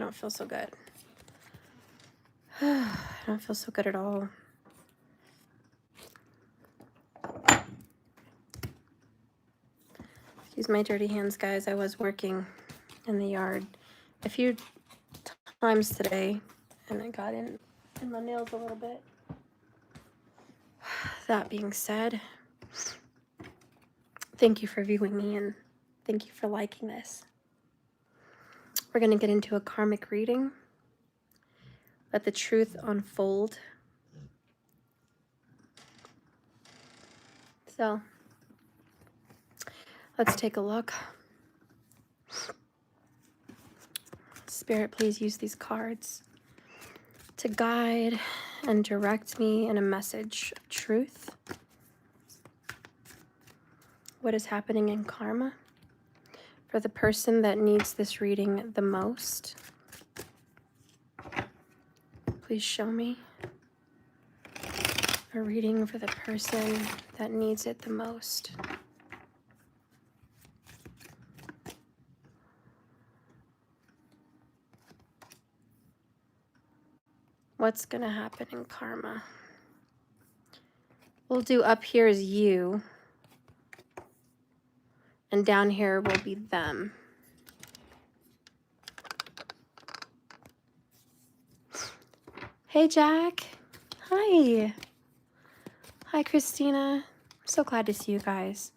don't feel so good. I don't feel so good at all. Excuse my dirty hands, guys. I was working in the yard a few times today, and I got in my nails a little bit. That being said, thank you for viewing me, and thank you for liking this. We're going to get into a karmic reading. Let the truth unfold. So, let's take a look. Spirit, please use these cards to guide and direct me in a message of truth. What is happening in karma for the person that needs this reading the most? Please show me a reading for the person that needs it the most. What's going to happen in karma? We'll do up here is you, and down here will be them. Hey, Jack. Hi. Hi, Christina. I'm so glad to see you guys.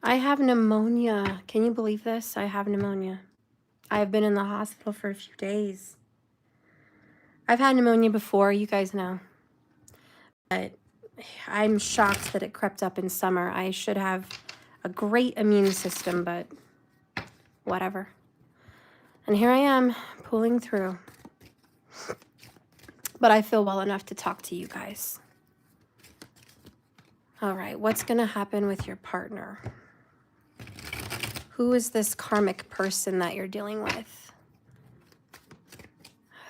I have pneumonia. Can you believe this? I have pneumonia. I have been in the hospital for a few days. I've had pneumonia before, you guys know. But I'm shocked that it crept up in summer. I should have a great immune system, but whatever. And here I am, pulling through. But I feel well enough to talk to you guys. All right, what's going to happen with your partner? Who is this karmic person that you're dealing with?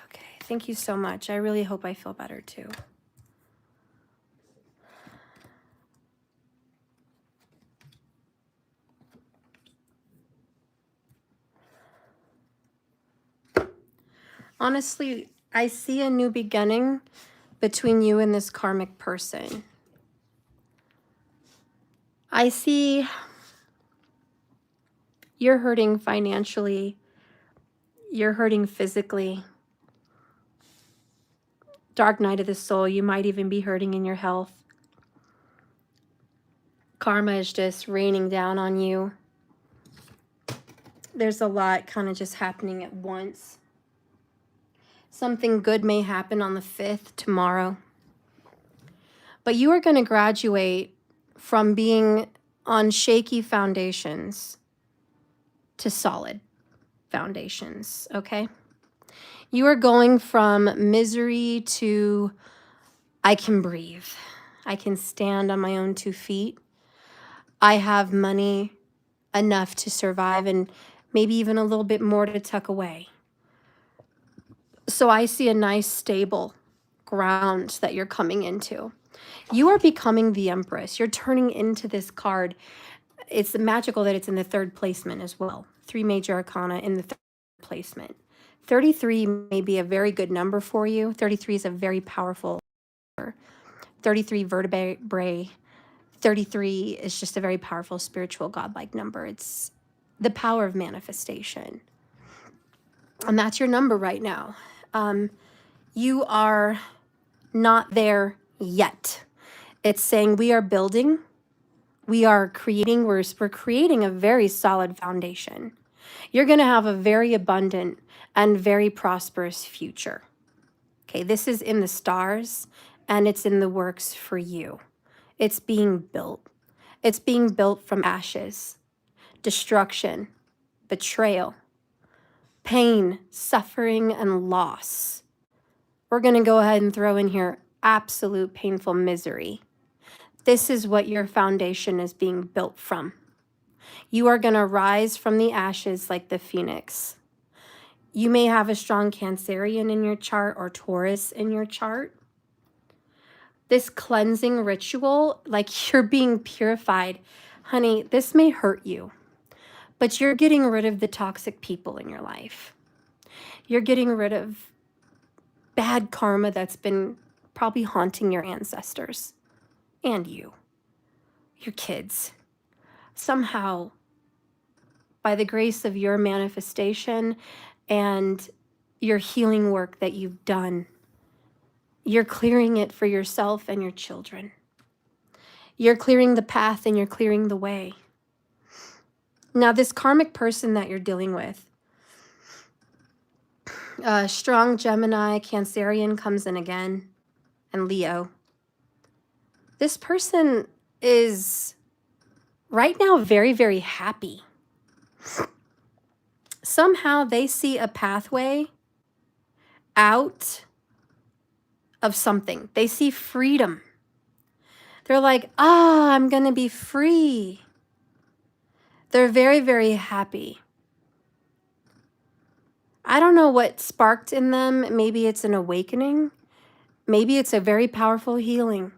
Okay, thank you so much. I really hope I feel better too. Honestly, I see a new beginning between you and this karmic person. I see you're hurting financially. You're hurting physically. Dark night of the soul, you might even be hurting in your health. Karma is just raining down on you. There's a lot kind of just happening at once. Something good may happen on the 5th tomorrow. But you are going to graduate from being on shaky foundations to solid foundations, okay? You are going from misery to I can breathe. I can stand on my own 2 feet. I have money enough to survive and maybe even a little bit more to tuck away. So I see a nice stable ground that you're coming into. You are becoming the Empress. You're turning into this card. It's magical that it's in the 3rd placement as well. 3 major arcana in the 3rd placement. 33 may be a very good number for you. 33 is a very powerful number. 33 vertebrae. 33 is just a very powerful spiritual godlike number. It's the power of manifestation. And that's your number right now. You are not there yet. It's saying we are building, we are creating, we're creating a very solid foundation. You're going to have a very abundant and very prosperous future. Okay, this is in the stars and it's in the works for you. It's being built. It's being built from ashes, destruction, betrayal, pain, suffering, and loss. We're going to go ahead and throw in here absolute painful misery. This is what your foundation is being built from. You are going to rise from the ashes like the phoenix. You may have a strong Cancerian in your chart or Taurus in your chart. This cleansing ritual, like you're being purified. Honey, this may hurt you, but you're getting rid of the toxic people in your life. You're getting rid of bad karma that's been probably haunting your ancestors and you, your kids. Somehow, by the grace of your manifestation and your healing work that you've done, you're clearing it for yourself and your children. You're clearing the path and you're clearing the way. Now, this karmic person that you're dealing with, strong Gemini, Cancerian comes in again, and Leo. This person is right now very, very happy. Somehow they see a pathway out of something. They see freedom. They're like, I'm going to be free. They're very, very happy. I don't know what sparked in them. Maybe it's an awakening. Maybe it's a very powerful healing.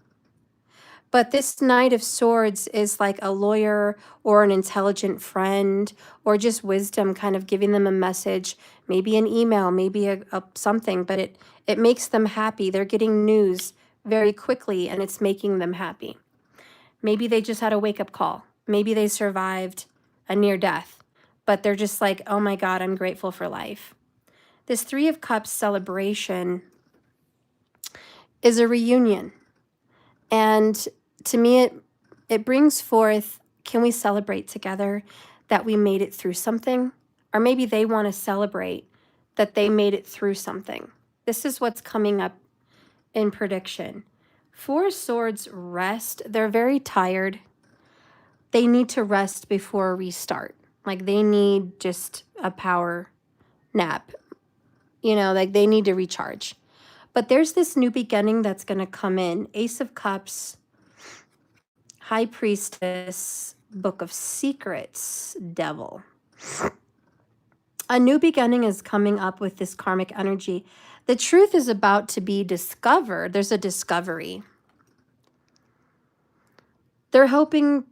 But this Knight of Swords is like a lawyer or an intelligent friend or just wisdom kind of giving them a message, maybe an email, maybe a something, but it makes them happy. They're getting news very quickly and it's making them happy. Maybe they just had a wake-up call. Maybe they survived a near death, but they're just like, oh my God, I'm grateful for life. This Three of Cups celebration is a reunion. And to me, it brings forth, can we celebrate together that we made it through something? Or maybe they want to celebrate that they made it through something. This is what's coming up in prediction. Four of Swords rest. They're very tired. They need to rest before a restart. Like they need just a power nap. You know, like they need to recharge. But there's this new beginning that's going to come in. Ace of Cups, High Priestess, Book of Secrets, Devil. A new beginning is coming up with this karmic energy. The truth is about to be discovered. There's a discovery. They're hoping,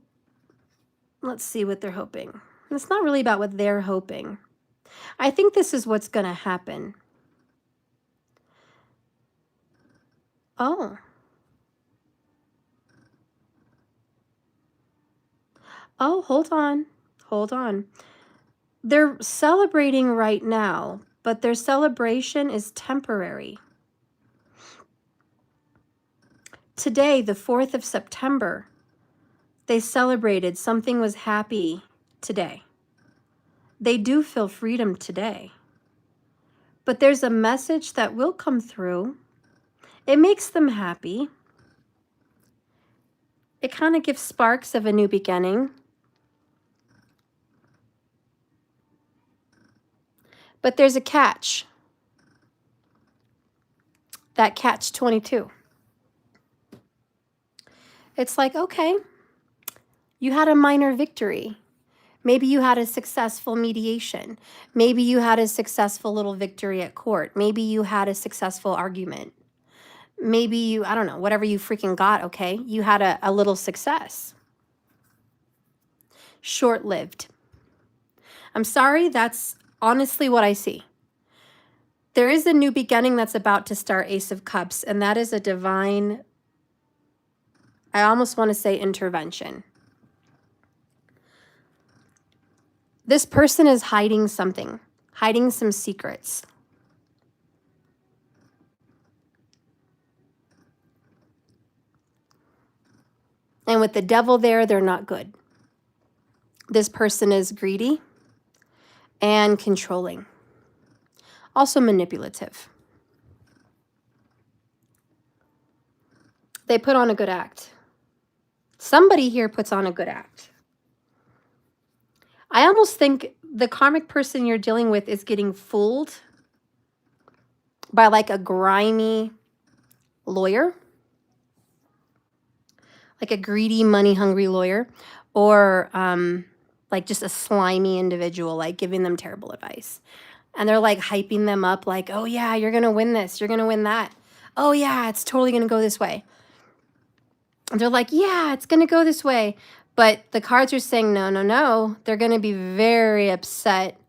let's see what they're hoping. It's not really about what they're hoping. I think this is what's going to happen. Oh. Oh, hold on. Hold on. They're celebrating right now, but their celebration is temporary. Today, the 4th of September, they celebrated. Something was happy today. They do feel freedom today. But there's a message that will come through. It makes them happy. It kind of gives sparks of a new beginning. But there's a catch. That catch 22. It's like, okay, you had a minor victory. Maybe you had a successful mediation. Maybe you had a successful little victory at court. Maybe you had a successful argument. Maybe you, I don't know, whatever you freaking got, okay? You had a little success. Short-lived. I'm sorry, that's honestly what I see. There is a new beginning that's about to start, Ace of Cups, and that is a divine, I almost want to say intervention. This person is hiding something, hiding some secrets. And with the devil there, they're not good. This person is greedy and controlling. Also manipulative. They put on a good act. Somebody here puts on a good act. I almost think the karmic person you're dealing with is getting fooled by like a grimy lawyer, like a greedy, money-hungry lawyer, or like just a slimy individual, like giving them terrible advice. And they're like hyping them up like, oh yeah, you're going to win this. You're going to win that. Oh yeah, it's totally going to go this way. And they're like, yeah, it's going to go this way. But the cards are saying, no, no, no. They're going to be very upset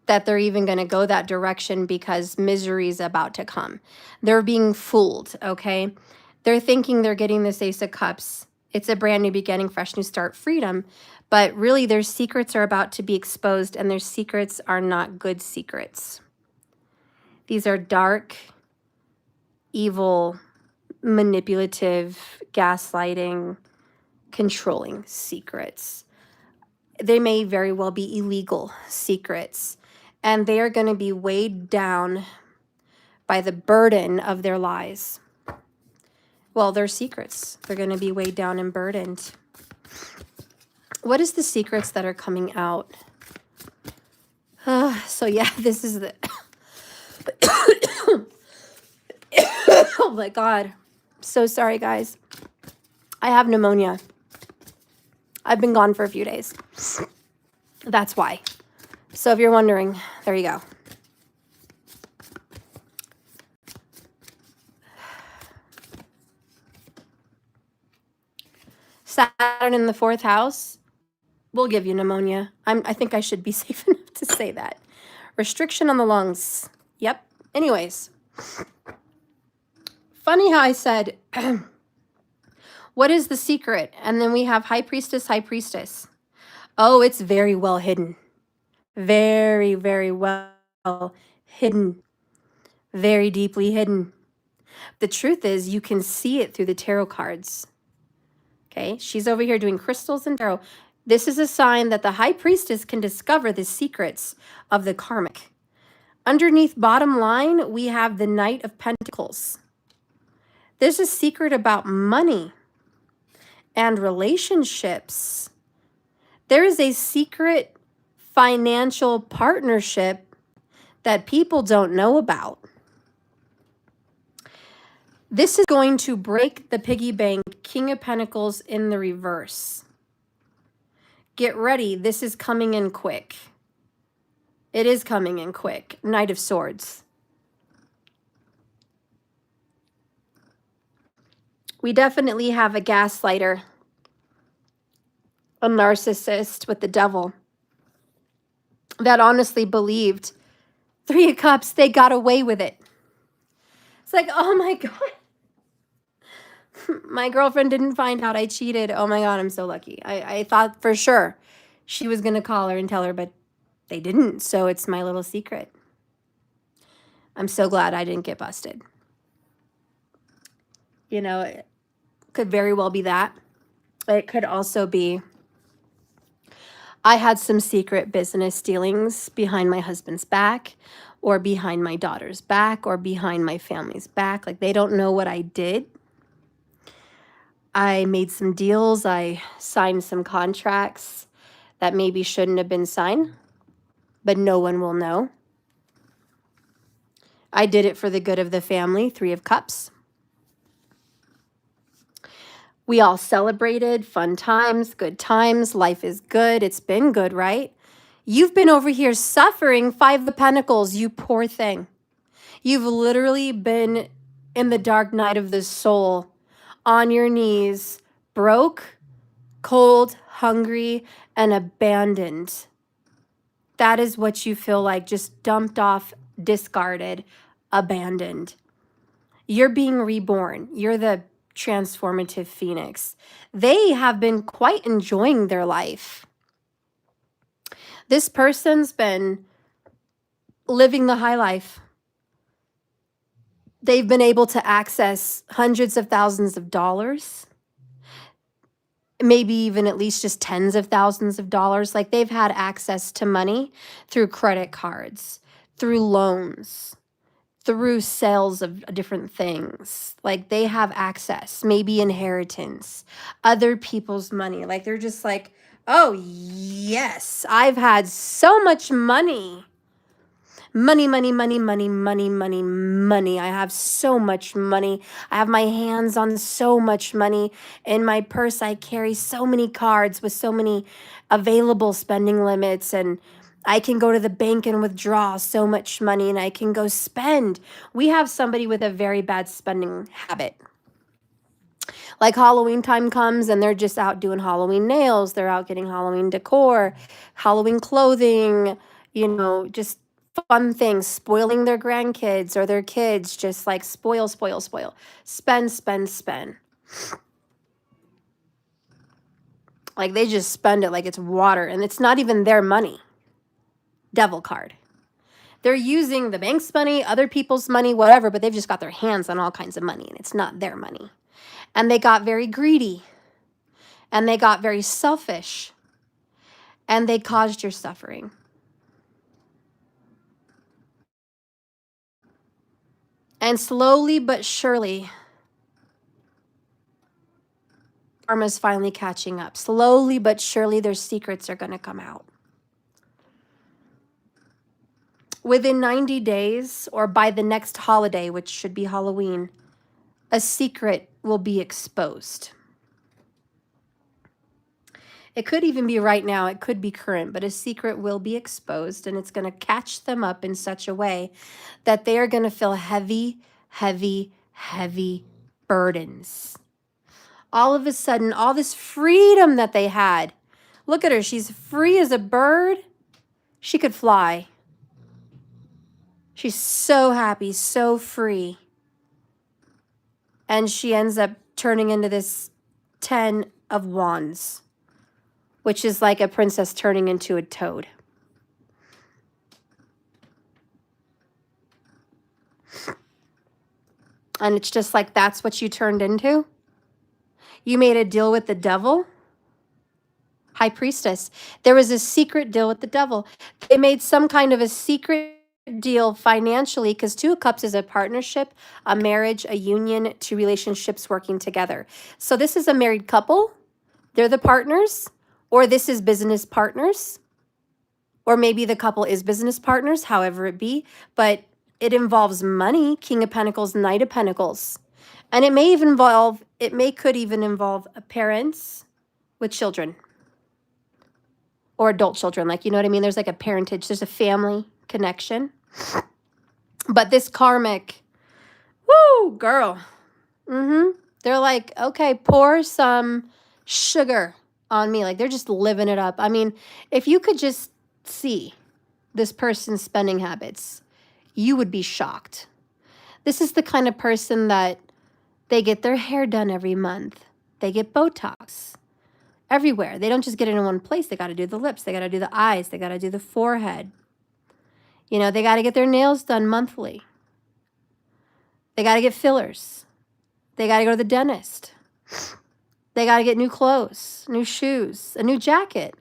that they're even going to go that direction because misery is about to come. They're being fooled, okay? They're thinking they're getting this Ace of Cups. It's a brand new beginning, fresh new start, freedom. But really, their secrets are about to be exposed, and their secrets are not good secrets. These are dark, evil, manipulative, gaslighting, controlling secrets. They may very well be illegal secrets, and they are going to be weighed down by the burden of their lies. Well, their secrets. They're going to be weighed down and burdened. What is the secrets that are coming out? So yeah, this is the... Oh my God. So sorry, guys. I have pneumonia. I've been gone for a few days. That's why. So if you're wondering, there you go. Saturn in the 4th house will give you pneumonia. I think I should be safe enough to say that. Restriction on the lungs. Yep. Anyways. Funny how I said, what is the secret? And then we have High Priestess, High Priestess. Oh, it's very well hidden. Very, very well hidden. Very deeply hidden. The truth is, you can see it through the tarot cards. Okay, she's over here doing crystals and tarot. This is a sign that the High Priestess can discover the secrets of the karmic. Underneath bottom line, we have the Knight of Pentacles. There's a secret about money and relationships. There is a secret financial partnership that people don't know about. This is going to break the piggy bank, King of Pentacles in the reverse. Get ready. This is coming in quick. It is coming in quick. Knight of Swords. We definitely have a gaslighter, a narcissist with the devil that honestly believed 3 of Cups, they got away with it. It's like, oh my God. My girlfriend didn't find out I cheated. Oh my God, I'm so lucky. I thought for sure she was going to call her and tell her, but they didn't. So it's my little secret. I'm so glad I didn't get busted. You know, it could very well be that. It could also be I had some secret business dealings behind my husband's back or behind my daughter's back or behind my family's back. Like, they don't know what I did. I made some deals. I signed some contracts that maybe shouldn't have been signed, but no one will know. I did it for the good of the family, 3 of Cups. We all celebrated, fun times, good times. Life is good. It's been good, right? You've been over here suffering, 5 of Pentacles, you poor thing. You've literally been in the dark night of the soul, on your knees, broke, cold, hungry, and abandoned. That is what you feel like, just dumped off, discarded, abandoned. You're being reborn. You're the transformative phoenix. They have been quite enjoying their life. This person's been living the high life. They've been able to access hundreds of thousands of dollars, maybe even at least just tens of thousands of dollars. Like, they've had access to money through credit cards, through loans, through sales of different things. Like, they have access, maybe inheritance, other people's money. Like, they're just like, oh yes, I've had so much money. Money, money, money, money, money, money, money. I have so much money. I have my hands on so much money. In my purse, I carry so many cards with so many available spending limits, and I can go to the bank and withdraw so much money, and I can go spend. We have somebody with a very bad spending habit. Like, Halloween time comes and they're just out doing Halloween nails. They're out getting Halloween decor, Halloween clothing, just fun things, spoiling their grandkids or their kids, just like spoil, spoil, spoil, spend, spend, spend. Like they just spend it like it's water, and it's not even their money. Devil card. They're using the bank's money, other people's money, whatever, but they've just got their hands on all kinds of money, and it's not their money. And they got very greedy, and they got very selfish, and they caused your suffering. And slowly but surely, karma's finally catching up. Slowly but surely, their secrets are going to come out. Within 90 days, or by the next holiday, which should be Halloween, a secret will be exposed. It could even be right now, it could be current, but a secret will be exposed, and it's going to catch them up in such a way that they are going to feel heavy, heavy, heavy burdens. All of a sudden, all this freedom that they had. Look at her, she's free as a bird. She could fly. She's so happy, so free. And she ends up turning into this 10 of Wands, which is like a princess turning into a toad. And it's just like, that's what you turned into? You made a deal with the devil? High Priestess. There was a secret deal with the devil. They made some kind of a secret deal financially, because Two of Cups is a partnership, a marriage, a union, two relationships working together. So this is a married couple. They're the partners, or this is business partners, or maybe the couple is business partners, however it be, but it involves money, King of Pentacles, Knight of Pentacles. And could even involve parents with children or adult children. Like, you know what I mean? There's like a parentage, there's a family connection. But this karmic, woo, girl. They're like, okay, pour some sugar on me. Like, they're just living it up. I mean, if you could just see this person's spending habits, you would be shocked. This is the kind of person that they get their hair done every month. They get Botox everywhere. They don't just get it in one place. They got to do the lips. They got to do the eyes. They got to do the forehead. They got to get their nails done monthly. They got to get fillers. They got to go to the dentist. They got to get new clothes, new shoes, a new jacket.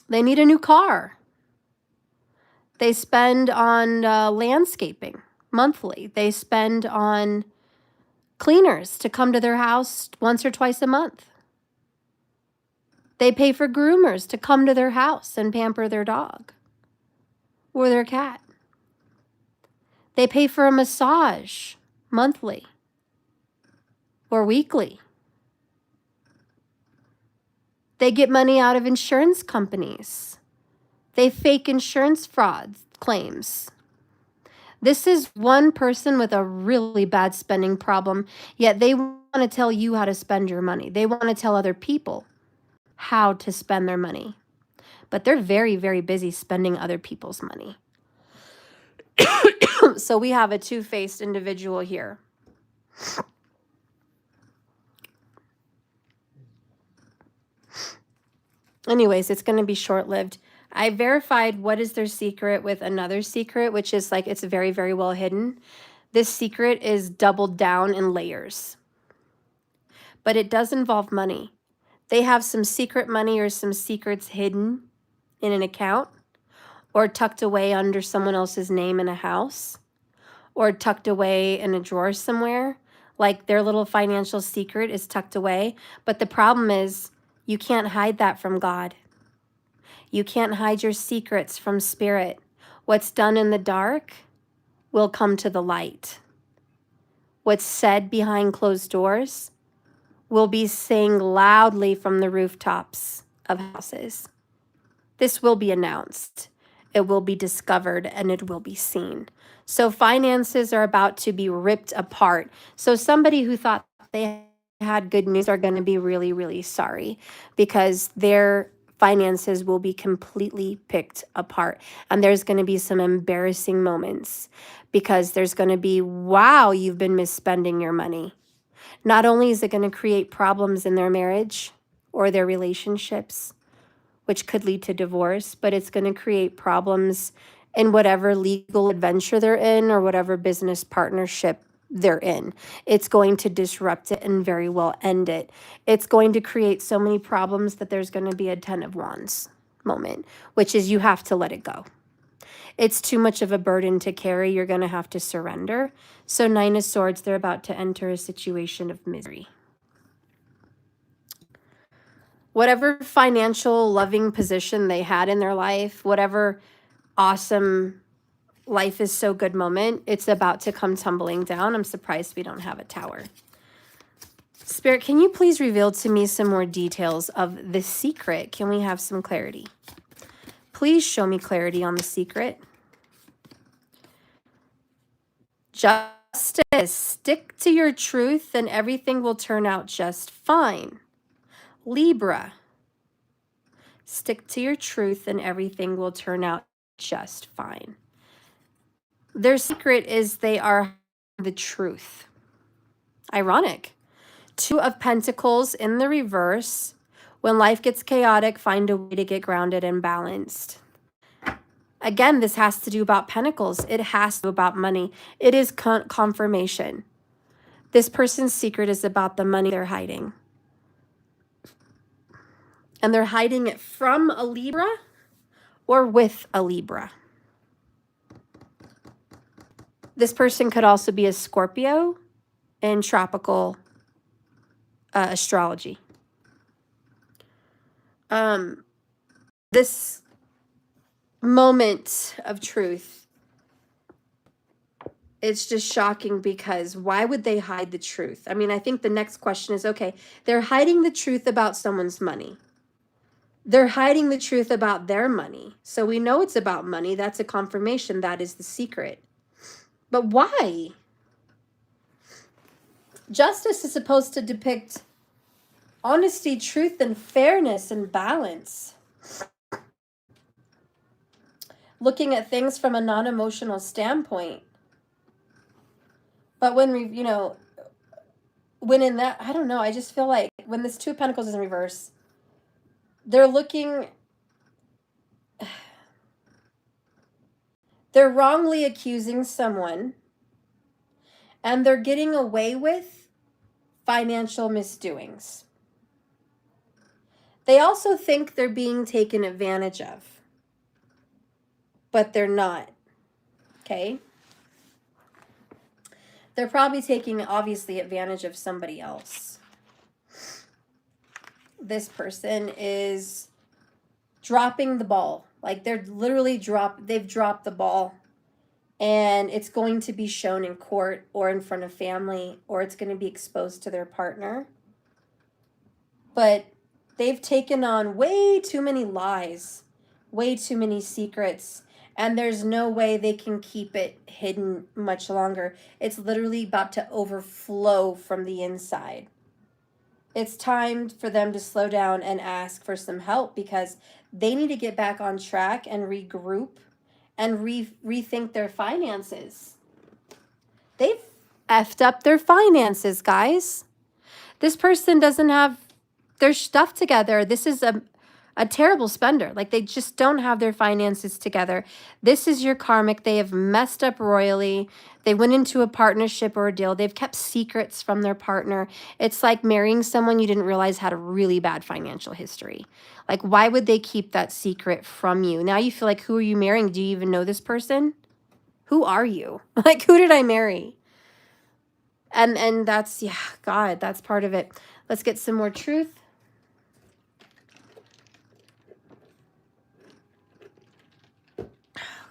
They need a new car. They spend on landscaping monthly. They spend on cleaners to come to their house once or twice a month. They pay for groomers to come to their house and pamper their dog or their cat. They pay for a massage monthly or weekly. They get money out of insurance companies. They fake insurance fraud claims. This is one person with a really bad spending problem, yet they want to tell you how to spend your money. They want to tell other people how to spend their money. But they're very, very busy spending other people's money. So we have a two-faced individual here. Anyways, it's going to be short-lived. I verified what is their secret with another secret, which is like, it's very, very well hidden. This secret is doubled down in layers. But it does involve money. They have some secret money or some secrets hidden in an account, or tucked away under someone else's name in a house, or tucked away in a drawer somewhere. Like their little financial secret is tucked away. But the problem is, you can't hide that from God. You can't hide your secrets from Spirit. What's done in the dark will come to the light. What's said behind closed doors will be sang loudly from the rooftops of houses. This will be announced. It will be discovered, and it will be seen. So finances are about to be ripped apart. So somebody who thought they had good news are going to be really, really sorry, because their finances will be completely picked apart. And there's going to be some embarrassing moments because there's going to be, wow, you've been misspending your money. Not only is it going to create problems in their marriage or their relationships, which could lead to divorce, but it's going to create problems in whatever legal adventure they're in or whatever business partnership they're in. It's going to disrupt it and very well end it. It's going to create so many problems that there's going to be a 10 of Wands moment, which is you have to let it go. It's too much of a burden to carry. You're going to have to surrender. So 9 of Swords, they're about to enter a situation of misery. Whatever financial loving position they had in their life, whatever awesome life is so good moment, it's about to come tumbling down. I'm surprised we don't have a Tower. Spirit, can you please reveal to me some more details of the secret? Can we have some clarity? Please show me clarity on the secret. Justice, stick to your truth and everything will turn out just fine. Libra, stick to your truth and everything will turn out just fine. Their secret is they are the truth. Ironic. 2 of Pentacles in the reverse. When life gets chaotic, find a way to get grounded and balanced. Again, this has to do about Pentacles. It has to do about money. It is confirmation. This person's secret is about the money they're hiding. And they're hiding it from a Libra or with a Libra. This person could also be a Scorpio in tropical astrology. This moment of truth, it's just shocking because why would they hide the truth? I mean, I think the next question is, okay, they're hiding the truth about someone's money. They're hiding the truth about their money. So we know it's about money. That's a confirmation. That is the secret. But why? Justice is supposed to depict honesty, truth, and fairness and balance. Looking at things from a non-emotional standpoint. But when we, when in that, I don't know, I just feel like when this 2 of Pentacles is in reverse, they're looking, they're wrongly accusing someone and they're getting away with financial misdoings. They also think they're being taken advantage of, but they're not, okay? They're probably taking, obviously, advantage of somebody else. This person is dropping the ball. Like they're literally they've dropped the ball. And it's going to be shown in court or in front of family, or it's going to be exposed to their partner. But they've taken on way too many lies, way too many secrets, and there's no way they can keep it hidden much longer. It's literally about to overflow from the inside. It's time for them to slow down and ask for some help because they need to get back on track and regroup and rethink their finances. They've effed up their finances, guys. This person doesn't have their stuff together. This is a terrible spender. Like they just don't have their finances together. This is your karmic. They have messed up royally. They went into a partnership or a deal. They've kept secrets from their partner. It's like marrying someone you didn't realize had a really bad financial history. Like, why would they keep that secret from you? Now you feel like, who are you marrying? Do you even know this person? Who are you? Like, who did I marry? And that's, yeah, God, that's part of it. Let's get some more truth.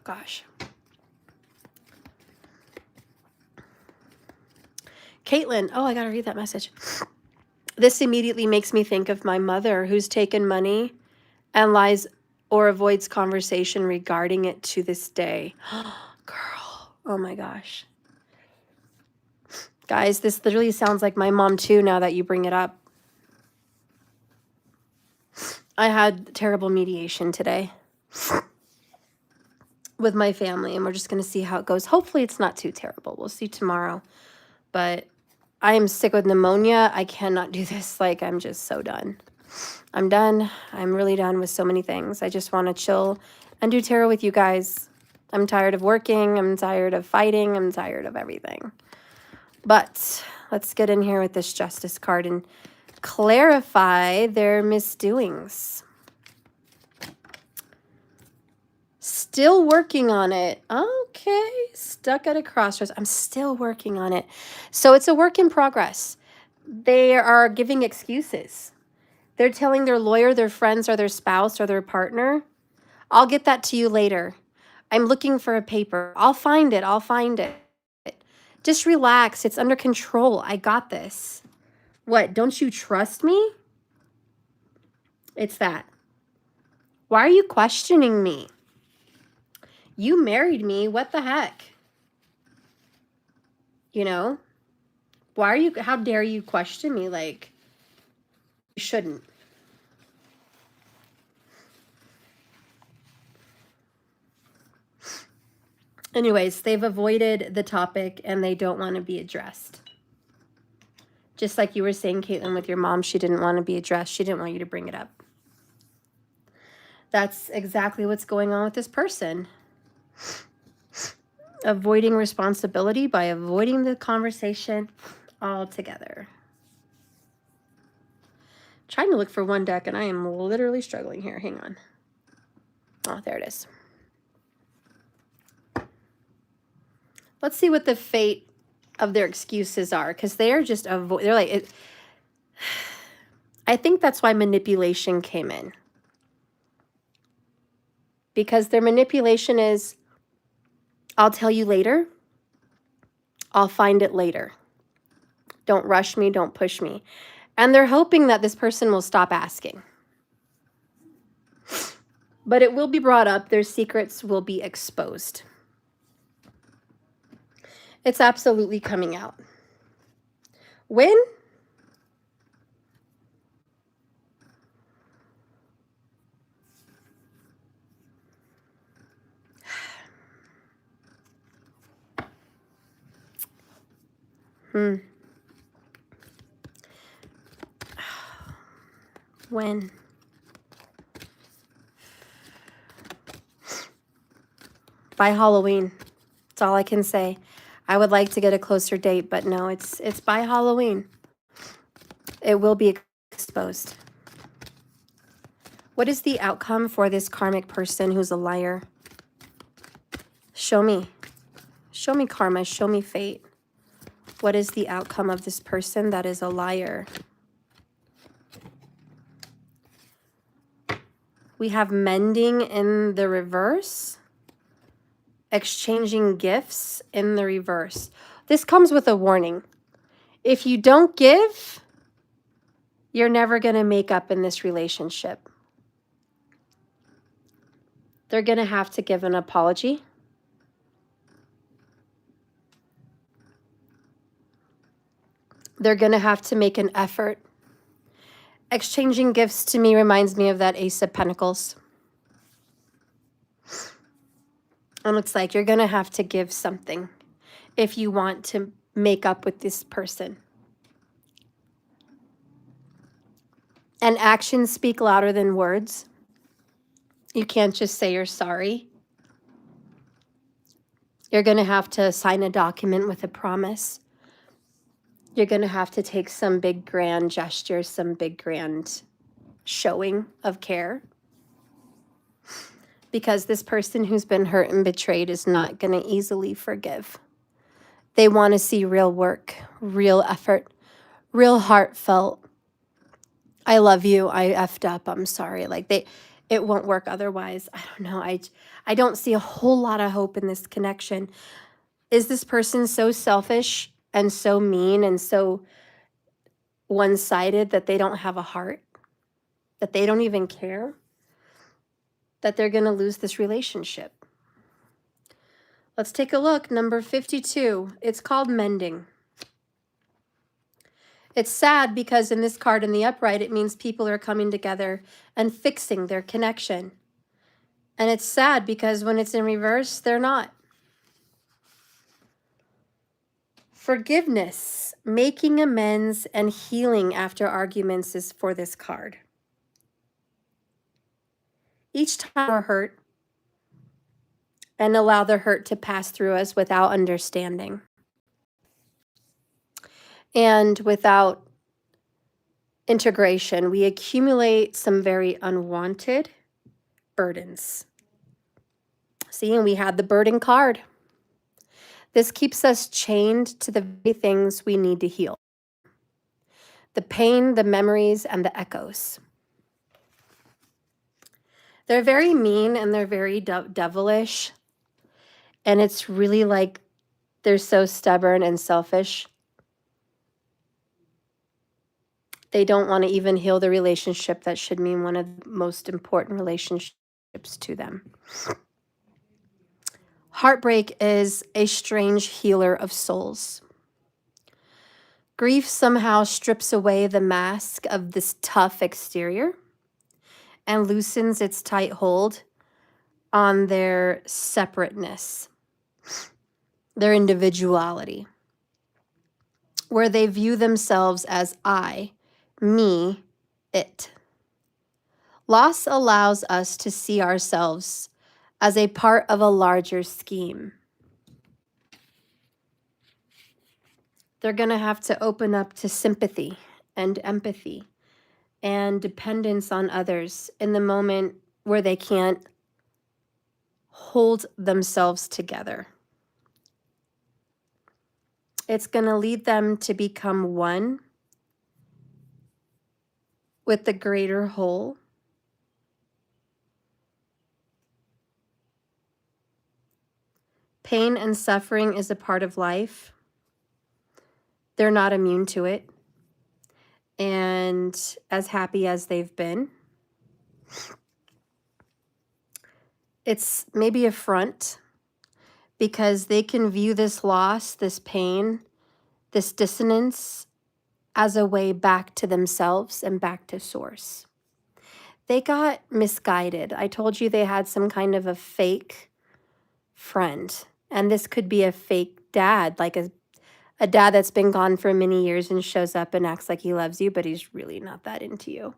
Gosh. Caitlin, oh, I got to read that message. This immediately makes me think of my mother who's taken money and lies or avoids conversation regarding it to this day. Girl, oh my gosh. Guys, this literally sounds like my mom too now that you bring it up. I had terrible mediation today with my family, and we're just going to see how it goes. Hopefully it's not too terrible. We'll see tomorrow. But I am sick with pneumonia. I cannot do this. Like, I'm just so done. I'm done. I'm really done with so many things. I just want to chill and do tarot with you guys. I'm tired of working. I'm tired of fighting. I'm tired of everything. But let's get in here with this Justice card and clarify their misdoings. Still working on it. Okay. Stuck at a crossroads. I'm still working on it. So it's a work in progress. They are giving excuses. They're telling their lawyer, their friends, or their spouse, or their partner, I'll get that to you later. I'm looking for a paper. I'll find it. I'll find it. Just relax. It's under control. I got this. What? Don't you trust me? It's that. Why are you questioning me? You married me. What the heck? You know? Why are you, how dare you question me? Like, you shouldn't. Anyways, they've avoided the topic and they don't want to be addressed. Just like you were saying, Caitlin, with your mom, she didn't want to be addressed. She didn't want you to bring it up. That's exactly what's going on with this person. Avoiding responsibility by avoiding the conversation altogether. Trying to look for one deck and I am literally struggling here. Hang on. Oh, there it is. Let's see what the fate of their excuses are, because they are just they're like it. I think that's why manipulation came in, because their manipulation is, I'll tell you later. I'll find it later. Don't rush me. Don't push me. And they're hoping that this person will stop asking. But it will be brought up. Their secrets will be exposed. It's absolutely coming out. When? When? By Halloween. That's all I can say. I would like to get a closer date, but no, it's by Halloween. It will be exposed. What is the outcome for this karmic person who's a liar? Show me. Show me karma. Show me fate. What is the outcome of this person that is a liar? We have mending in the reverse. Exchanging gifts in the reverse. This comes with a warning. If you don't give, you're never going to make up in this relationship. They're going to have to give an apology. They're going to have to make an effort. Exchanging gifts to me reminds me of that Ace of Pentacles. And it's like you're going to have to give something if you want to make up with this person. And actions speak louder than words. You can't just say you're sorry. You're going to have to sign a document with a promise. You're going to have to take some big grand gestures, some big grand showing of care. Because this person who's been hurt and betrayed is not going to easily forgive. They want to see real work, real effort, real heartfelt. I love you. I effed up. I'm sorry. Like it won't work otherwise. I don't know. I don't see a whole lot of hope in this connection. Is this person so selfish and so mean and so one-sided that they don't have a heart? That they don't even care? That they're going to lose this relationship? Let's take a look. Number 52. It's called mending. It's sad because in this card in the upright, it means people are coming together and fixing their connection. And it's sad because when it's in reverse, they're not. Forgiveness, making amends, and healing after arguments is for this card. Each time we're hurt, and allow the hurt to pass through us without understanding and without integration, we accumulate some very unwanted burdens. See, and we had the burden card. This keeps us chained to the very things we need to heal. The pain, the memories, and the echoes. They're very mean and they're very devilish. And it's really like they're so stubborn and selfish. They don't want to even heal the relationship that should mean one of the most important relationships to them. Heartbreak is a strange healer of souls. Grief somehow strips away the mask of this tough exterior and loosens its tight hold on their separateness, their individuality, where they view themselves as I, me, it. Loss allows us to see ourselves as a part of a larger scheme. They're going to have to open up to sympathy and empathy and dependence on others in the moment where they can't hold themselves together. It's going to lead them to become one with the greater whole. Pain and suffering is a part of life. They're not immune to it. And as happy as they've been, it's maybe a front because they can view this loss, this pain, this dissonance as a way back to themselves and back to source. They got misguided. I told you they had some kind of a fake friend. And this could be a fake dad, like a dad that's been gone for many years and shows up and acts like he loves you, but he's really not that into you.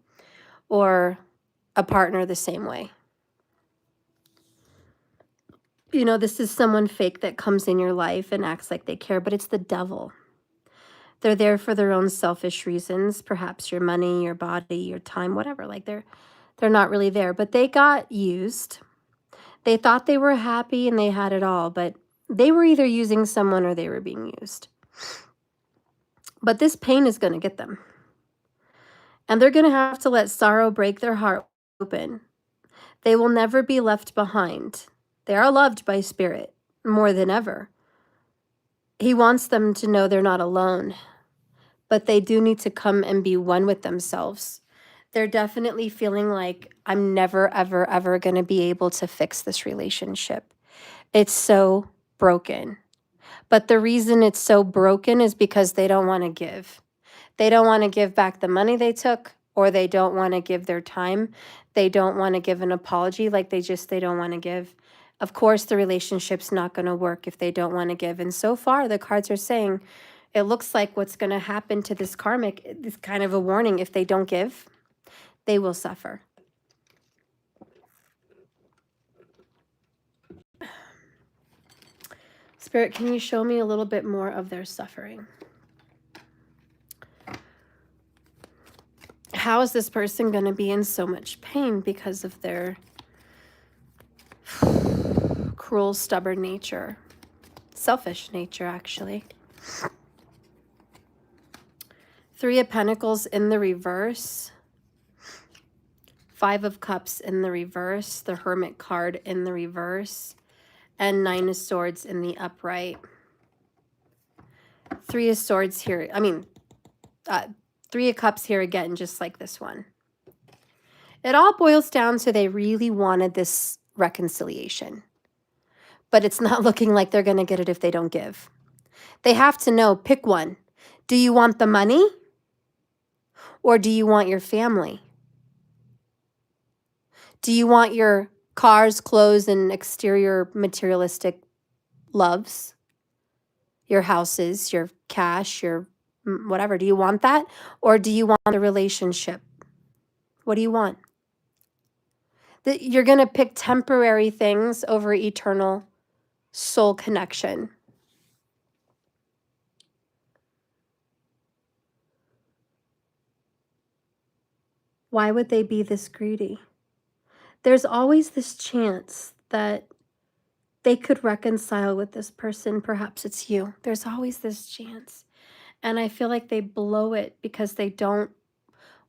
Or a partner the same way. You know, this is someone fake that comes in your life and acts like they care, but it's the devil. They're there for their own selfish reasons, perhaps your money, your body, your time, whatever. Like they're not really there, but they got used. They thought they were happy and they had it all, but they were either using someone or they were being used. But this pain is going to get them. And they're going to have to let sorrow break their heart open. They will never be left behind. They are loved by Spirit more than ever. He wants them to know they're not alone, but they do need to come and be one with themselves. They're definitely feeling like, I'm never, ever, ever going to be able to fix this relationship. It's so broken. But the reason it's so broken is because they don't want to give. They don't want to give back the money they took, or they don't want to give their time. They don't want to give an apology, like they don't want to give. Of course, the relationship's not going to work if they don't want to give. And so far, the cards are saying, it looks like what's going to happen to this karmic is kind of a warning. If they don't give, they will suffer. Spirit, can you show me a little bit more of their suffering? How is this person going to be in so much pain because of their cruel, stubborn nature? Selfish nature, actually. 3 of Pentacles in the reverse. 5 of Cups in the reverse. The Hermit card in the reverse. And 9 of Swords in the upright. 3 of Swords here. 3 of Cups here again, just like this one. It all boils down to they really wanted this reconciliation. But it's not looking like they're going to get it if they don't give. They have to know, pick one. Do you want the money Or do you want your family? Do you want your cars, clothes, and exterior materialistic loves? Your houses, your cash, your whatever. Do you want that? Or do you want the relationship? What do you want? That you're going to pick temporary things over eternal soul connection. Why would they be this greedy? There's always this chance that they could reconcile with this person. Perhaps it's you. There's always this chance. And I feel like they blow it because they don't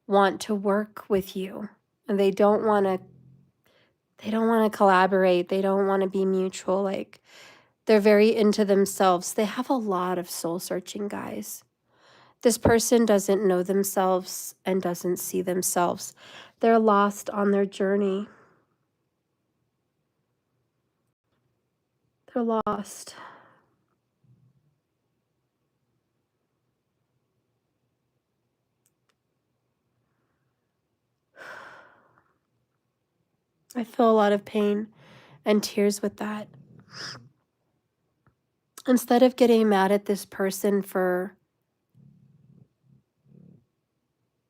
want to work with you. And they don't want to collaborate. They don't want to be mutual. Like, they're very into themselves. They have a lot of soul searching, guys. This person doesn't know themselves and doesn't see themselves. They're lost on their journey. They're lost. I feel a lot of pain and tears with that. Instead of getting mad at this person for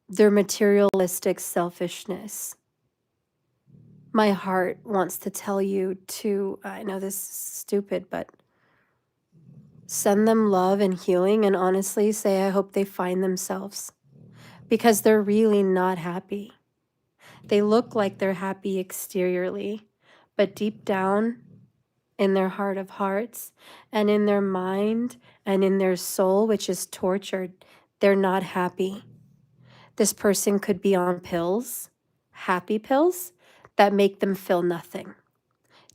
their materialistic selfishness, my heart wants to tell you to, I know this is stupid, but send them love and healing, and honestly say, I hope they find themselves, because they're really not happy. They look like they're happy exteriorly, but deep down in their heart of hearts and in their mind and in their soul, which is tortured, they're not happy. This person could be on pills, happy pills, that make them feel nothing.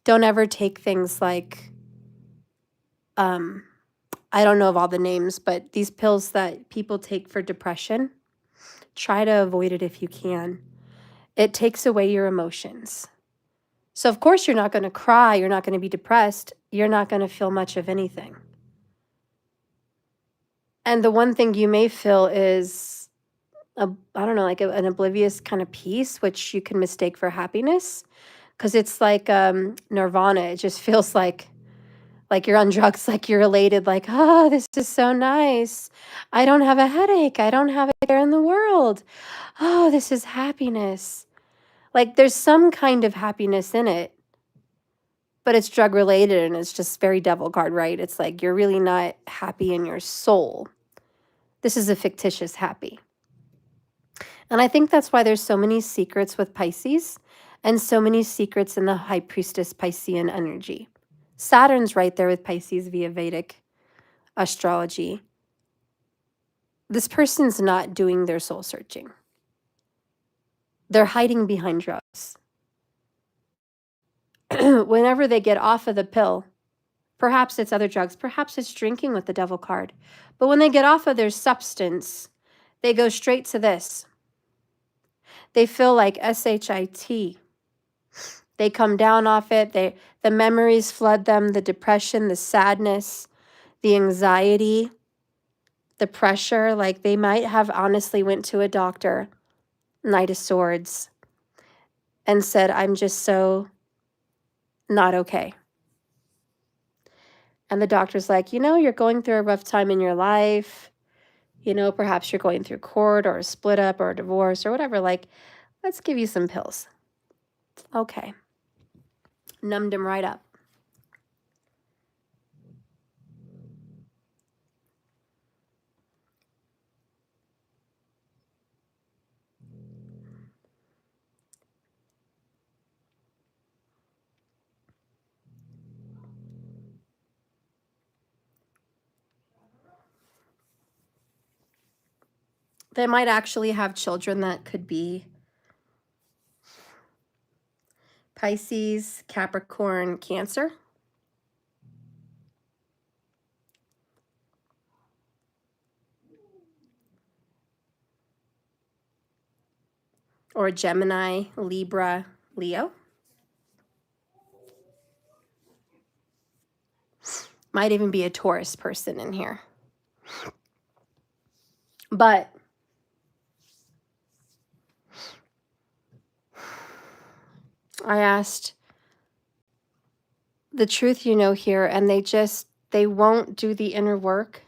Don't ever take things like, I don't know of all the names, but these pills that people take for depression, try to avoid it if you can. It takes away your emotions. So of course you're not going to cry, you're not going to be depressed, you're not going to feel much of anything. And the one thing you may feel is, I don't know, like an oblivious kind of peace, which you can mistake for happiness, because it's like nirvana. It just feels like you're on drugs, like you're elated, like, oh, this is so nice. I don't have a headache. I don't have a care in the world. Oh, this is happiness. Like there's some kind of happiness in it, but it's drug related and it's just very devil card, right? It's like you're really not happy in your soul. This is a fictitious happy. And I think that's why there's so many secrets with Pisces and so many secrets in the High Priestess Piscean energy. Saturn's right there with Pisces via Vedic astrology. This person's not doing their soul searching. They're hiding behind drugs. Whenever they get off of the pill, perhaps it's other drugs, perhaps it's drinking with the devil card. But when they get off of their substance, they go straight to this. They feel like SHIT. They come down off it. The memories flood them, the depression, the sadness, the anxiety, the pressure. Like they might have honestly went to a doctor, Knight of Swords, and said, I'm just so not okay. And the doctor's like, you're going through a rough time in your life. Perhaps you're going through court or a split up or a divorce or whatever. Like, let's give you some pills. Okay. Numbed him right up. They might actually have children that could be Pisces, Capricorn, Cancer. Or Gemini, Libra, Leo. Might even be a Taurus person in here. But I asked the truth you know here, and they won't do the inner work.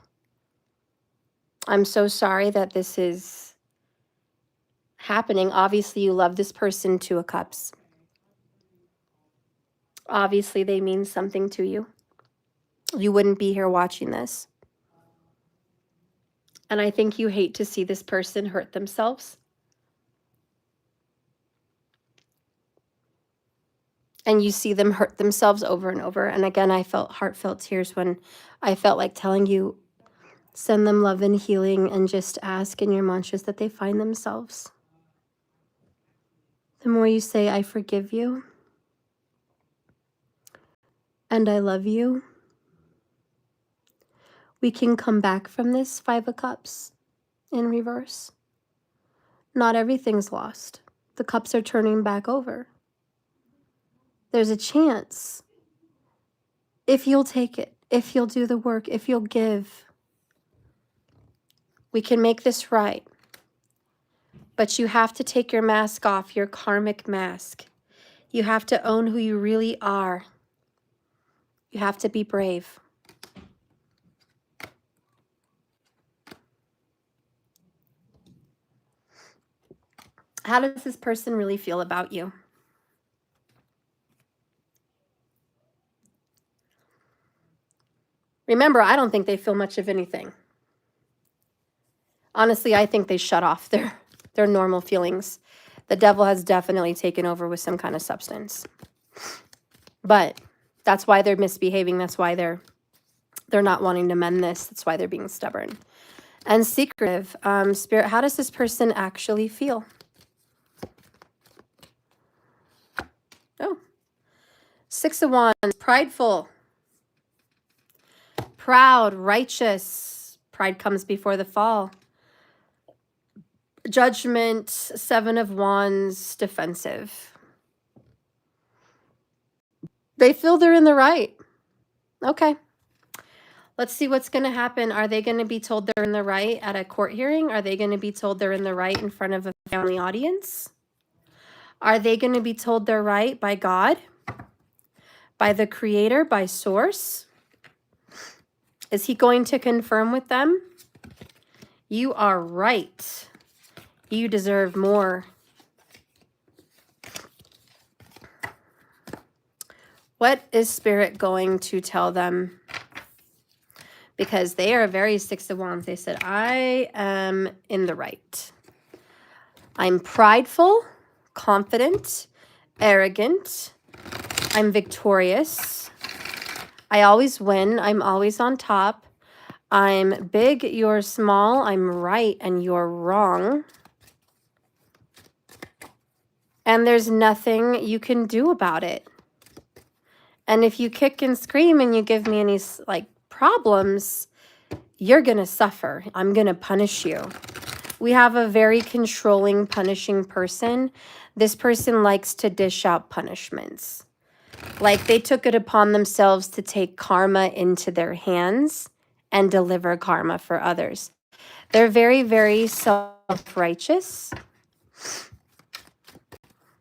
I'm so sorry that this is happening. Obviously, you love this person, Two of Cups. Obviously, they mean something to you. You wouldn't be here watching this. And I think you hate to see this person hurt themselves. And you see them hurt themselves over and over. And again, I felt heartfelt tears when I felt like telling you, send them love and healing, and just ask in your mantras that they find themselves. The more you say, I forgive you, and I love you, we can come back from this. Five of Cups in reverse. Not everything's lost. The cups are turning back over. There's a chance. If you'll take it, if you'll do the work, if you'll give, we can make this right. But you have to take your mask off, your karmic mask. You have to own who you really are. You have to be brave. How does this person really feel about you? Remember, I don't think they feel much of anything. Honestly, I think they shut off their normal feelings. The devil has definitely taken over with some kind of substance. But that's why they're misbehaving. That's why they're not wanting to mend this. That's why they're being stubborn. And secretive. Spirit, how does this person actually feel? Oh. Six of Wands. Prideful. Proud. Righteous. Pride comes before the fall. Judgment. Seven of Wands. Defensive. They feel they're in the right. Okay. Let's see what's going to happen. Are they going to be told they're in the right at a court hearing? Are they going to be told they're in the right in front of a family audience? Are they going to be told they're right by God? By the Creator? By Source? Is he going to confirm with them? You are right. You deserve more. What is Spirit going to tell them? Because they are very Six of Wands. They said, I am in the right. I'm prideful, confident, arrogant. I'm victorious. I always win. I'm always on top. I'm big, you're small. I'm right and you're wrong. And there's nothing you can do about it. And if you kick and scream and you give me any problems, you're going to suffer. I'm going to punish you. We have a very controlling, punishing person. This person likes to dish out punishments. Like they took it upon themselves to take karma into their hands and deliver karma for others. They're very, very self-righteous.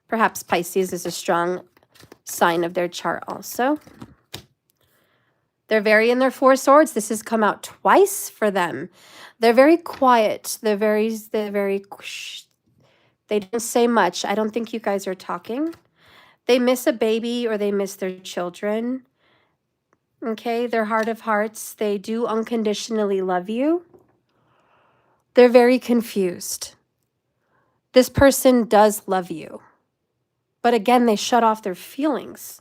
Perhaps Pisces is a strong sign of their chart also. They're very in their Four Swords. This has come out twice for them. They're very quiet. They don't say much. I don't think you guys are talking. They miss a baby or they miss their children. Okay, their heart of hearts. They do unconditionally love you. They're very confused. This person does love you. But again, they shut off their feelings.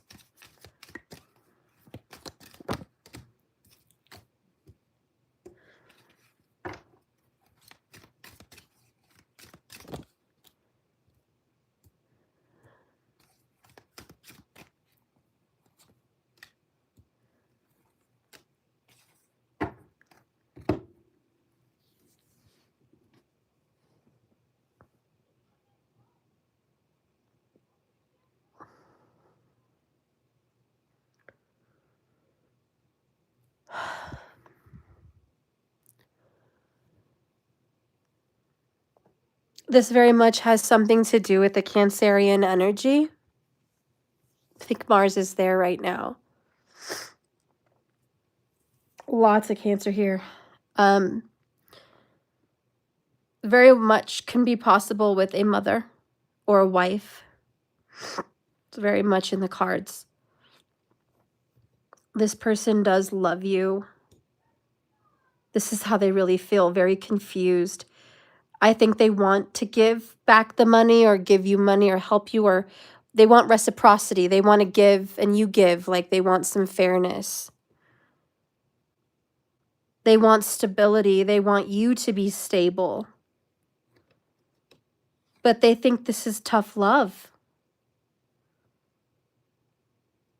This very much has something to do with the Cancerian energy. I think Mars is there right now. Lots of Cancer here. Very much can be possible with a mother or a wife. It's very much in the cards. This person does love you. This is how they really feel, very confused. I think they want to give back the money or give you money or help you, or they want reciprocity. They want to give and you give, like they want some fairness. They want stability. They want you to be stable. But they think this is tough love.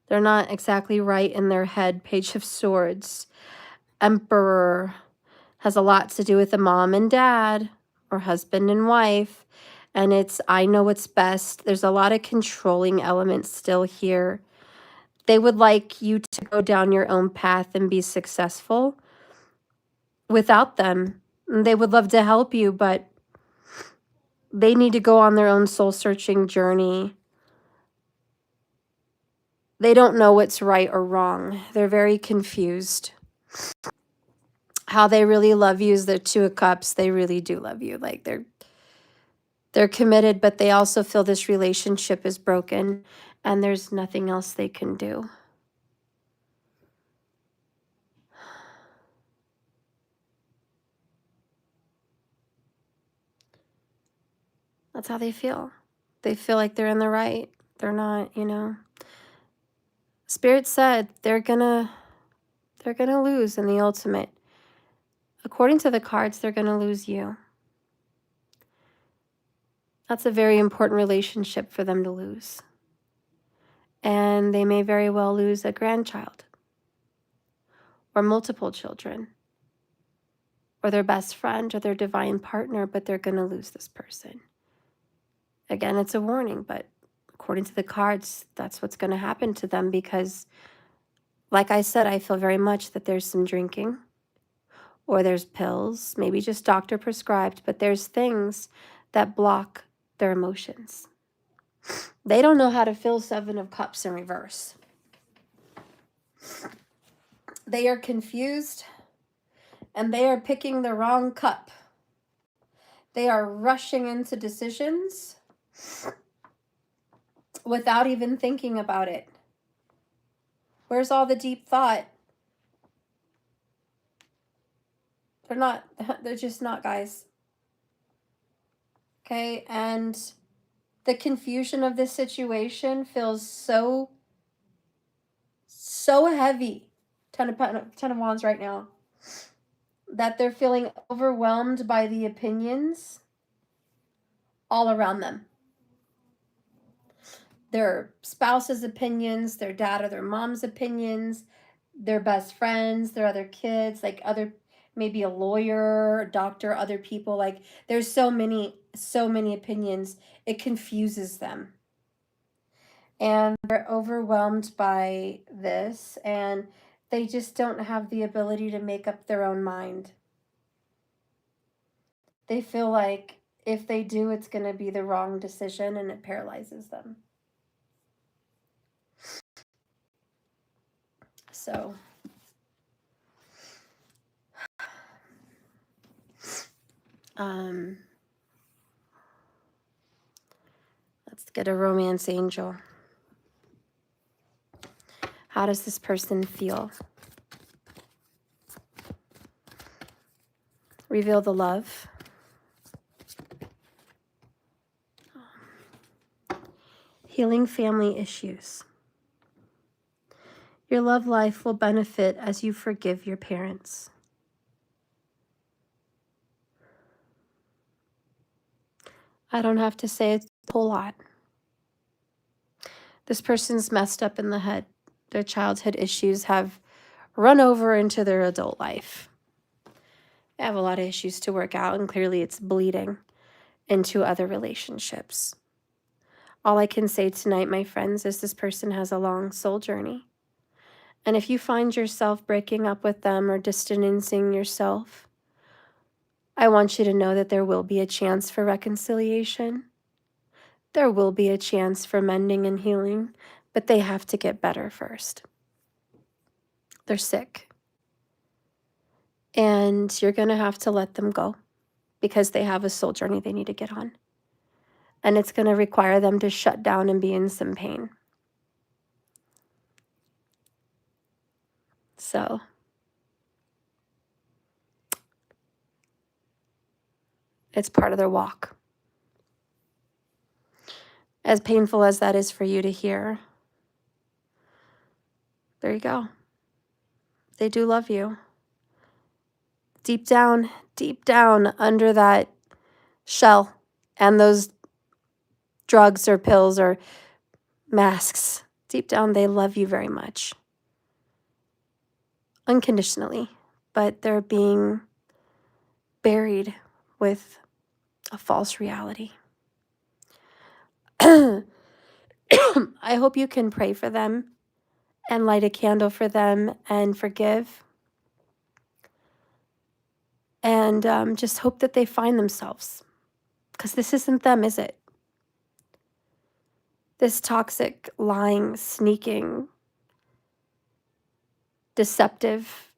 They're not exactly right in their head. Page of Swords. Emperor has a lot to do with the mom and dad or husband and wife. And it's, I know what's best. There's a lot of controlling elements still here. They would like you to go down your own path and be successful without them. They would love to help you, but they need to go on their own soul-searching journey. They don't know what's right or wrong. They're very confused. How they really love you is the Two of Cups. They really do love you. Like they're committed, but they also feel this relationship is broken and there's nothing else they can do. That's how they feel. They feel like they're in the right. They're not, you know. Spirit said they're gonna lose in the ultimate. According to the cards, they're gonna lose you. That's a very important relationship for them to lose. And they may very well lose a grandchild or multiple children or their best friend or their divine partner, but they're gonna lose this person. Again, it's a warning, but according to the cards, that's what's going to happen to them because, like I said, I feel very much that there's some drinking or there's pills, maybe just doctor prescribed, but there's things that block their emotions. They don't know how to feel Seven of Cups in reverse. They are confused and they are picking the wrong cup. They are rushing into decisions without even thinking about it. Where's all the deep thought? They're just not, guys. Okay, and the confusion of this situation feels so heavy. Ten of Wands right now. That they're feeling overwhelmed by the opinions all around them. Their spouse's opinions, their dad or their mom's opinions, their best friends, their other kids, like other, maybe a lawyer, a doctor, other people. Like there's so many opinions. It confuses them. And they're overwhelmed by this and they just don't have the ability to make up their own mind. They feel like if they do, it's going to be the wrong decision and it paralyzes them. So, let's get a romance angel. How does this person feel? Reveal the love. Healing family issues. Your love life will benefit as you forgive your parents. I don't have to say it's a whole lot. This person's messed up in the head. Their childhood issues have run over into their adult life. They have a lot of issues to work out, and clearly it's bleeding into other relationships. All I can say tonight, my friends, is this person has a long soul journey. And if you find yourself breaking up with them or distancing yourself, I want you to know that there will be a chance for reconciliation. There will be a chance for mending and healing, but they have to get better first. They're sick. And you're going to have to let them go because they have a soul journey they need to get on. And it's going to require them to shut down and be in some pain. So it's part of their walk. As painful as that is for you to hear, there you go. They do love you. Deep down under that shell and those drugs or pills or masks, deep down, they love you very much. Unconditionally, but they're being buried with a false reality. I hope you can pray for them and light a candle for them and forgive. And just hope that they find themselves. Because this isn't them, is it? This toxic, lying, sneaking, deceptive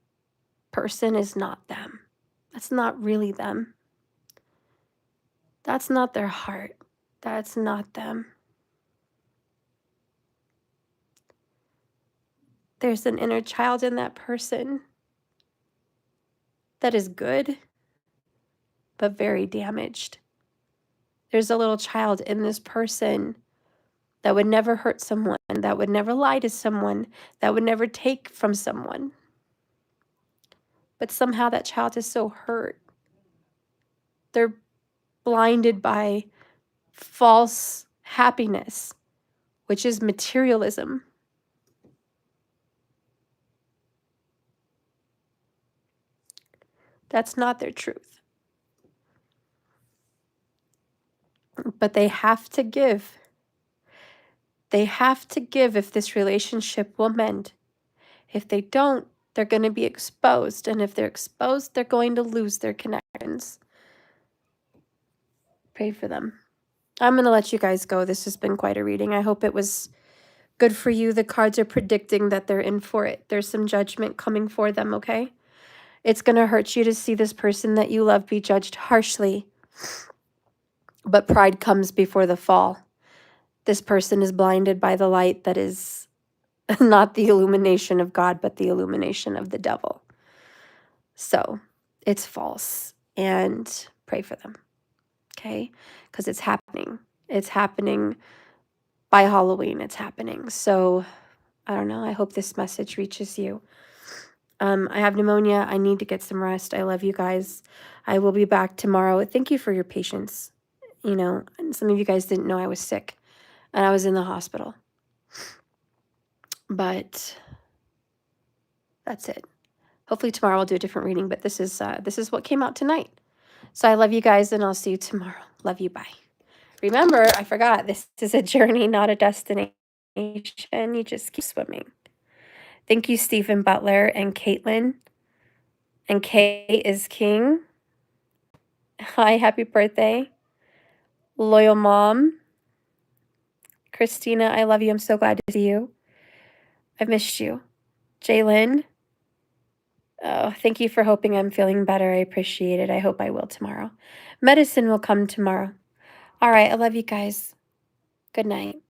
person is not them. That's not really them. That's not their heart. That's not them. There's an inner child in that person that is good, but very damaged. There's a little child in this person that would never hurt someone, that would never lie to someone, that would never take from someone. But somehow that child is so hurt. They're blinded by false happiness, which is materialism. That's not their truth. But they have to give. They have to give if this relationship will mend. If they don't, they're going to be exposed. And if they're exposed, they're going to lose their connections. Pray for them. I'm going to let you guys go. This has been quite a reading. I hope it was good for you. The cards are predicting that they're in for it. There's some judgment coming for them, okay? It's going to hurt you to see this person that you love be judged harshly. But pride comes before the fall. This person is blinded by the light that is not the illumination of God, but the illumination of the devil. So it's false. And pray for them, okay? Because it's happening. It's happening by Halloween. It's happening. So I don't know. I hope this message reaches you. I have pneumonia. I need to get some rest. I love you guys. I will be back tomorrow. Thank you for your patience. You know, and some of you guys didn't know I was sick and I was in the hospital. But that's it. Hopefully tomorrow I'll do a different reading, but this is what came out tonight. So I love you guys and I'll see you tomorrow. Love you. Bye. Remember, I forgot, this is a journey, not a destination. You just keep swimming. Thank you, Stephen Butler and Caitlin. And Kay is King. Hi, happy birthday. Loyal Mom. Christina, I love you. I'm so glad to see you. I've missed you. Jalen. Oh, thank you for hoping I'm feeling better. I appreciate it. I hope I will tomorrow. Medicine will come tomorrow. All right, I love you guys. Good night.